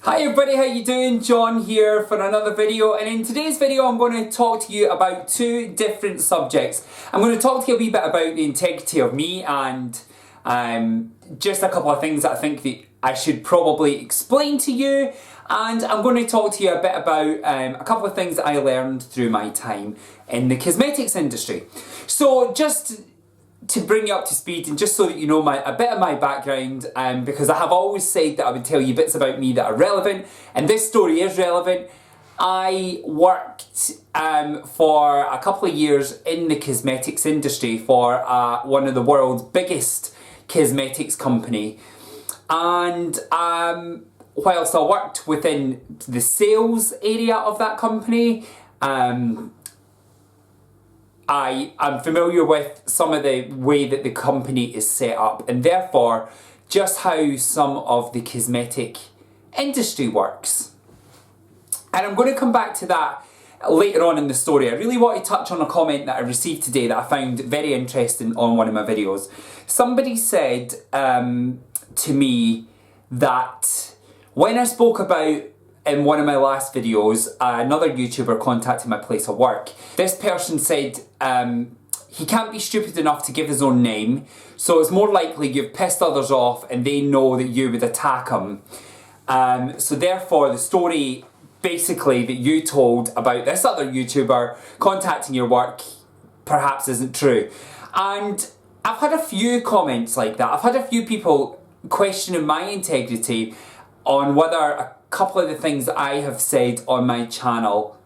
Hi everybody, how you doing? John here for another video, and in today's video I'm going to talk to you about two different subjects. I'm going to talk to you a wee bit about the integrity of me and just a couple of things that I think that I should probably explain to you, and I'm going to talk to you a bit about a couple of things that I learned through my time in the cosmetics industry. So just to bring you up to speed and just so that you know a bit of my background, because I have always said that I would tell you bits about me that are relevant, and this story is relevant. I worked for a couple of years in the cosmetics industry for one of the world's biggest cosmetics company, and whilst I worked within the sales area of that company, I am familiar with some of the way that the company is set up, and therefore just how some of the cosmetic industry works. And I'm going to come back to that later on in the story. I really want to touch on a comment that I received today that I found very interesting on one of my videos. Somebody said to me that when I spoke about in one of my last videos, another YouTuber contacted my place of work. This person said he can't be stupid enough to give his own name, so it's more likely you've pissed others off and they know that you would attack him. So therefore the story basically that you told about this other YouTuber contacting your work perhaps isn't true. And I've had a few comments like that. I've had a few people questioning my integrity on whether a couple of the things that I have said on my channel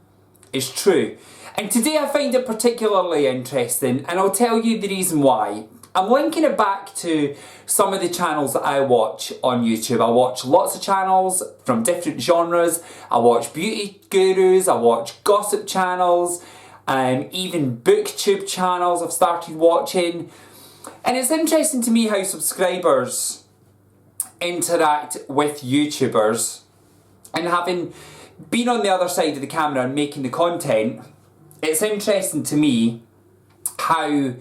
is true. And today I find it particularly interesting, and I'll tell you the reason why. I'm linking it back to some of the channels that I watch on YouTube. I watch lots of channels from different genres. I watch beauty gurus, I watch gossip channels, even booktube channels I've started watching. And it's interesting to me how subscribers interact with YouTubers. And having been on the other side of the camera and making the content, it's interesting to me how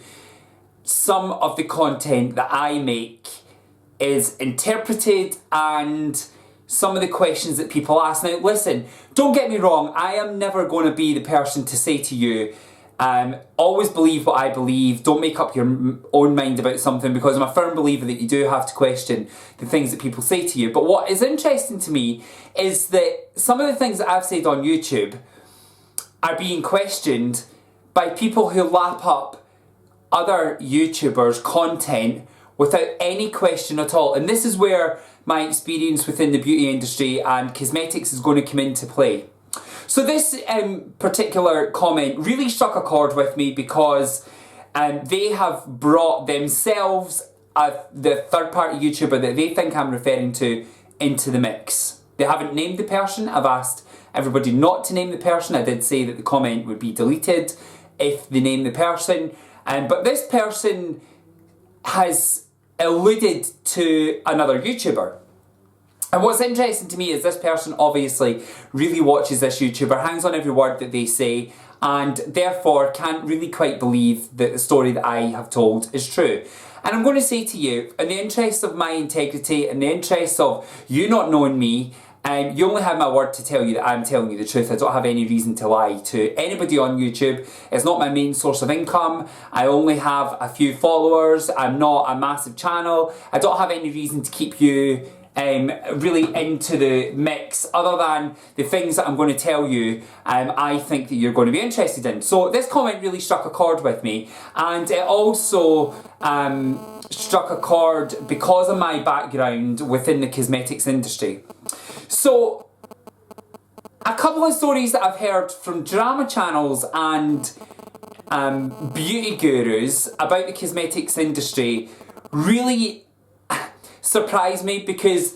some of the content that I make is interpreted and some of the questions that people ask. Now listen, don't get me wrong, I am never going to be the person to say to you, always believe what I believe, don't make up your own mind about something, because I'm a firm believer that you do have to question the things that people say to you. But what is interesting to me is that some of the things that I've said on YouTube are being questioned by people who lap up other YouTubers' content without any question at all. And this is where my experience within the beauty industry and cosmetics is going to come into play. So this particular comment really struck a chord with me because they have brought themselves, the third-party YouTuber that they think I'm referring to, into the mix. They haven't named the person. I've asked everybody not to name the person. I did say that the comment would be deleted if they name the person. But this person has alluded to another YouTuber. And what's interesting to me is this person obviously really watches this YouTuber, hangs on every word that they say, and therefore can't really quite believe that the story that I have told is true. And I'm going to say to you, in the interest of my integrity, in the interest of you not knowing me, you only have my word to tell you that I'm telling you the truth. I don't have any reason to lie to anybody on YouTube. It's not my main source of income. I only have a few followers. I'm not a massive channel. I don't have any reason to keep you really into the mix, other than the things that I'm going to tell you I think that you're going to be interested in. So this comment really struck a chord with me, and it also struck a chord because of my background within the cosmetics industry. So a couple of stories that I've heard from drama channels and beauty gurus about the cosmetics industry really surprised me, because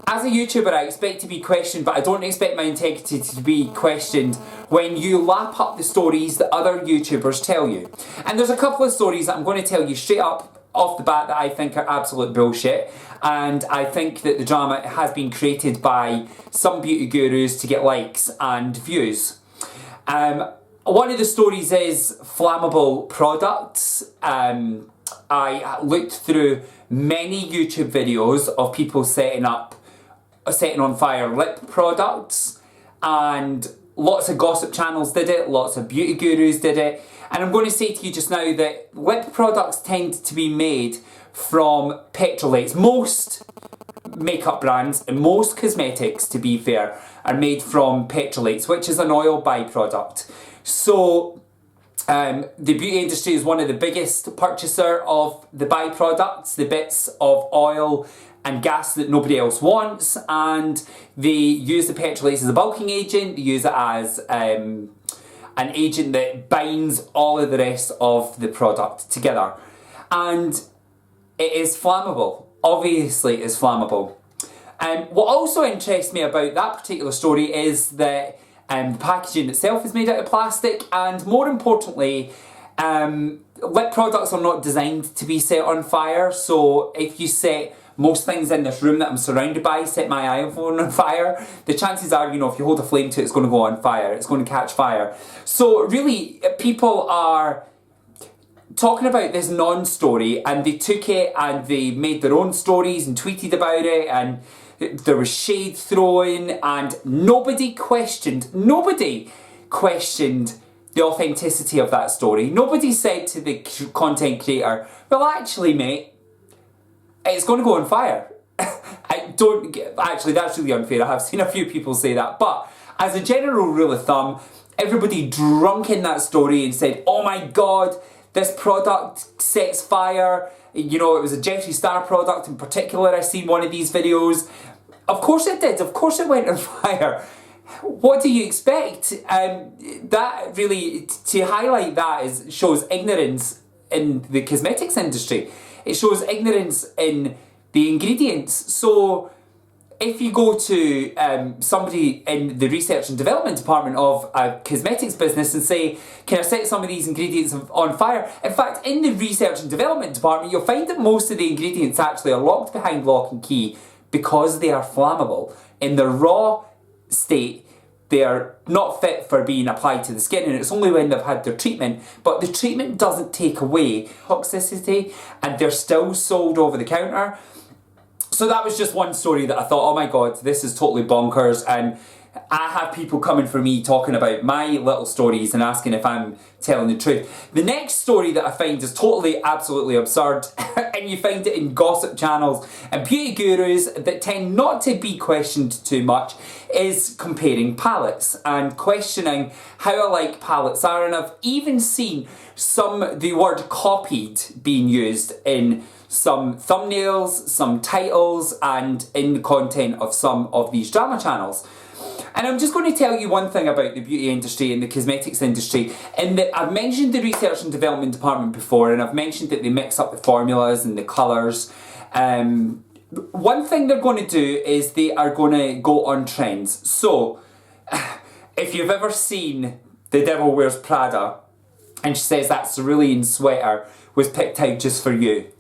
as a YouTuber I expect to be questioned, but I don't expect my integrity to be questioned when you lap up the stories that other YouTubers tell you. And there's a couple of stories that I'm going to tell you straight up off the bat that I think are absolute bullshit, and I think that the drama has been created by some beauty gurus to get likes and views. One of the stories is Flammable products. I looked through many YouTube videos of people setting on fire lip products, and lots of gossip channels did it, lots of beauty gurus did it. And I'm going to say to you just now that lip products tend to be made from petrolates. Most makeup brands and most cosmetics, to be fair, are made from petrolates, which is an oil byproduct. So the beauty industry is one of the biggest purchaser of the byproducts, the bits of oil and gas that nobody else wants, and they use the petrolates as a bulking agent. They use it as an agent that binds all of the rest of the product together. And it is flammable. Obviously, it's flammable. What also interests me about that particular story is that the packaging itself is made out of plastic, and more importantly, lip products are not designed to be set on fire. So if you set most things in this room that I'm surrounded by, set my iPhone on fire, the chances are, you know, if you hold a flame to it, it's going to go on fire, it's going to catch fire. So really, people are talking about this non-story, and they took it and they made their own stories and tweeted about it, and there was shade thrown, and nobody questioned the authenticity of that story. Nobody said to the content creator, well, actually, mate, it's going to go on fire. Actually, that's really unfair. I have seen a few people say that. But as a general rule of thumb, everybody drunk in that story and said, oh my God, this product sets fire. You know, it was a Jeffree Star product in particular. I seen one of these videos. Of course it did. Of course it went on fire. What do you expect? That really, to highlight that shows ignorance in the cosmetics industry. It shows ignorance in the ingredients. So if you go to somebody in the research and development department of a cosmetics business and say, can I set some of these ingredients on fire? In fact, in the research and development department, you'll find that most of the ingredients actually are locked behind lock and key because they are flammable. In their raw state, they are not fit for being applied to the skin, and it's only when they've had their treatment. But the treatment doesn't take away toxicity, and they're still sold over the counter. So that was just one story that I thought, oh my God, this is totally bonkers. And I have people coming for me talking about my little stories and asking if I'm telling the truth. The next story that I find is totally, absolutely absurd, and you find it in gossip channels and beauty gurus that tend not to be questioned too much, is comparing palettes and questioning how alike palettes are. And I've even seen the word copied being used in some thumbnails, some titles, and in the content of some of these drama channels. And I'm just going to tell you one thing about the beauty industry and the cosmetics industry, in that I've mentioned the research and development department before, and I've mentioned that they mix up the formulas and the colours. One thing they're going to do is they are going to go on trends. So, if you've ever seen The Devil Wears Prada, and she says that cerulean sweater was picked out just for you.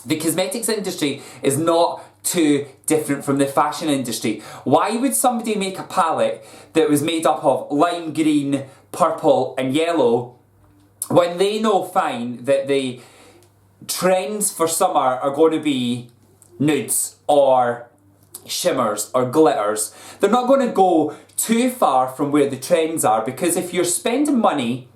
The cosmetics industry is not too different from the fashion industry. Why would somebody make a palette that was made up of lime green, purple and yellow when they know fine that the trends for summer are going to be nudes or shimmers or glitters? They're not going to go too far from where the trends are, because if you're spending money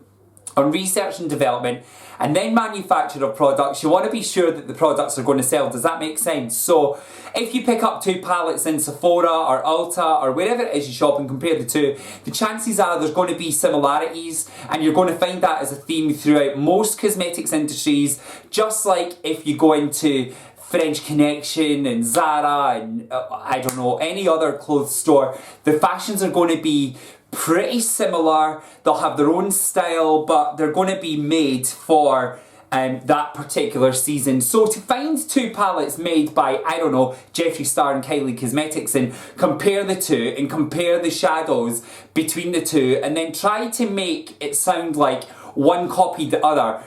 on research and development and then manufacture of products, you want to be sure that the products are going to sell. Does that make sense? So if you pick up two palettes in Sephora or Ulta or wherever it is you shop and compare the two, the chances are there's going to be similarities, and you're going to find that as a theme throughout most cosmetics industries. Just like if you go into French Connection and Zara and I don't know, any other clothes store, the fashions are going to be pretty similar. They'll have their own style, but they're going to be made for that particular season. So to find two palettes made by, I don't know, Jeffree Star and Kylie Cosmetics, and compare the two and compare the shadows between the two, and then try to make it sound like one copied the other,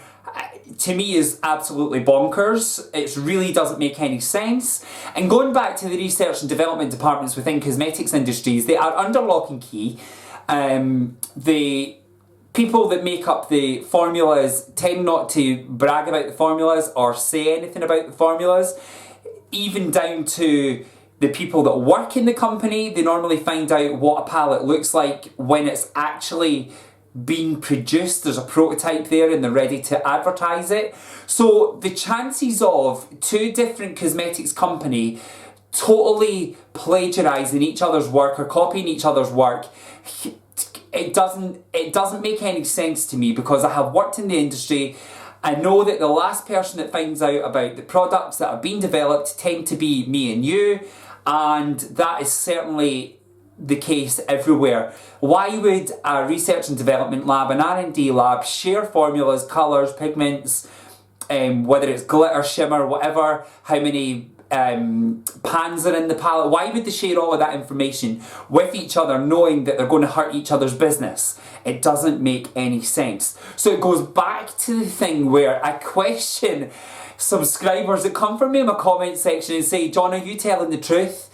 to me is absolutely bonkers. It really doesn't make any sense. And going back to the research and development departments within cosmetics industries, they are under lock and key. They People that make up the formulas tend not to brag about the formulas or say anything about the formulas. Even down to the people that work in the company, they normally find out what a palette looks like when it's actually being produced. There's a prototype there and they're ready to advertise it. So the chances of two different cosmetics company totally plagiarising each other's work or copying each other's work, it doesn't make any sense to me, because I have worked in the industry. I know that the last person that finds out about the products that are being developed tend to be me and you, and that is certainly the case everywhere. Why would a research and development lab, an R&D lab, share formulas, colours, pigments, whether it's glitter, shimmer, whatever, how many pans are in the palette? Why would they share all of that information with each other, knowing that they're going to hurt each other's business? It doesn't make any sense. So it goes back to the thing where I question subscribers that come from me in my comment section and say, John, are you telling the truth?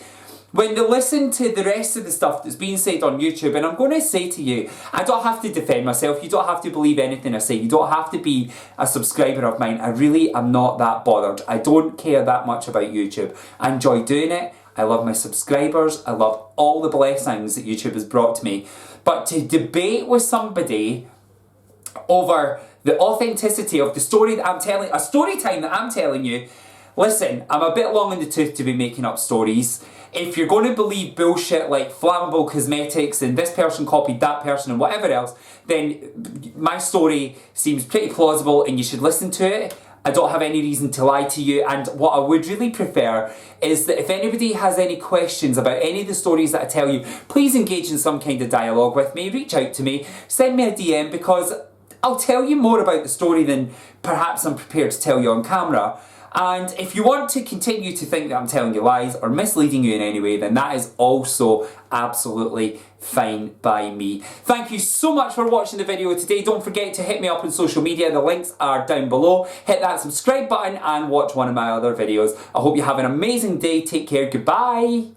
When they listen to the rest of the stuff that's being said on YouTube, and I'm going to say to you, I don't have to defend myself, you don't have to believe anything I say, you don't have to be a subscriber of mine. I really am not that bothered. I don't care that much about YouTube. I enjoy doing it, I love my subscribers, I love all the blessings that YouTube has brought to me. But to debate with somebody over the authenticity of the story that I'm telling, a story time that I'm telling you, listen, I'm a bit long in the tooth to be making up stories. If you're going to believe bullshit like Flammable cosmetics and this person copied that person and whatever else, then my story seems pretty plausible and you should listen to it. I don't have any reason to lie to you, and what I would really prefer is that if anybody has any questions about any of the stories that I tell you, please engage in some kind of dialogue with me, reach out to me, send me a DM, because I'll tell you more about the story than perhaps I'm prepared to tell you on camera. And if you want to continue to think that I'm telling you lies or misleading you in any way, then that is also absolutely fine by me. Thank you so much for watching the video today. Don't forget to hit me up on social media. The links are down below. Hit that subscribe button and watch one of my other videos. I hope you have an amazing day. Take care. Goodbye.